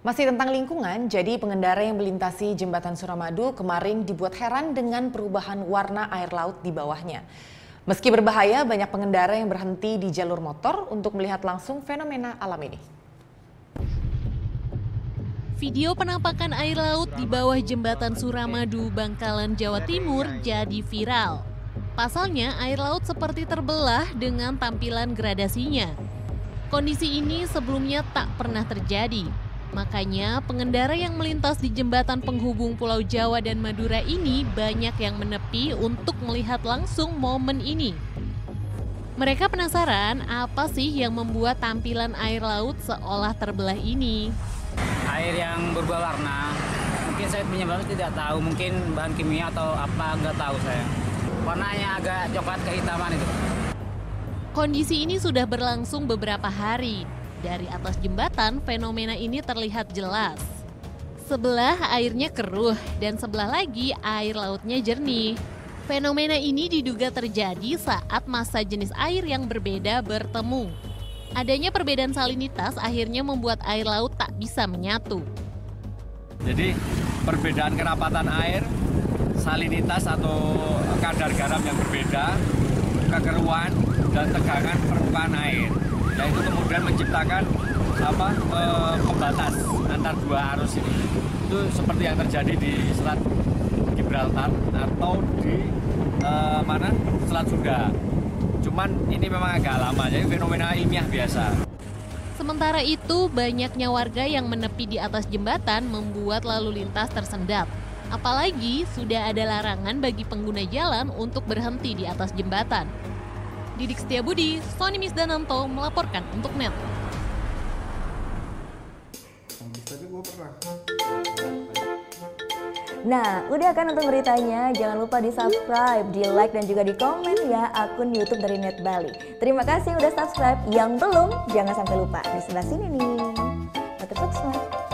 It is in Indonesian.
Masih tentang lingkungan, jadi pengendara yang melintasi jembatan Suramadu kemarin dibuat heran dengan perubahan warna air laut di bawahnya. Meski berbahaya, banyak pengendara yang berhenti di jalur motor untuk melihat langsung fenomena alam ini. Video penampakan air laut di bawah jembatan Suramadu, Bangkalan, Jawa Timur jadi viral. Pasalnya, air laut seperti terbelah dengan tampilan gradasinya. Kondisi ini sebelumnya tak pernah terjadi. Makanya pengendara yang melintas di jembatan penghubung Pulau Jawa dan Madura ini banyak yang menepi untuk melihat langsung momen ini. Mereka penasaran apa sih yang membuat tampilan air laut seolah terbelah ini. Air yang berubah warna, mungkin saya penyebabnya tidak tahu, mungkin bahan kimia atau apa, nggak tahu saya. Warnanya agak coklat kehitaman itu. Kondisi ini sudah berlangsung beberapa hari. Dari atas jembatan, fenomena ini terlihat jelas. Sebelah airnya keruh dan sebelah lagi air lautnya jernih. Fenomena ini diduga terjadi saat massa jenis air yang berbeda bertemu. Adanya perbedaan salinitas akhirnya membuat air laut tak bisa menyatu. Jadi perbedaan kerapatan air, salinitas atau kadar garam yang berbeda, kekeruan dan tegangan permukaan air. Yaitu kemudian menciptakan pembatas antar dua arus ini. Itu seperti yang terjadi di Selat Gibraltar atau di Selat Sunda. Cuman ini memang agak lama, jadi fenomena ilmiah biasa. Sementara itu, banyaknya warga yang menepi di atas jembatan membuat lalu lintas tersendat. Apalagi sudah ada larangan bagi pengguna jalan untuk berhenti di atas jembatan. Didik Setiabudi, Sony Misdananto melaporkan untuk NET. Nah, udah kan untuk beritanya? Jangan lupa di-subscribe, di-like, dan juga di-komen ya akun YouTube dari Net Bali. Terima kasih udah subscribe. Yang belum, jangan sampai lupa. Di sebelah sini nih. Tetap subscribe.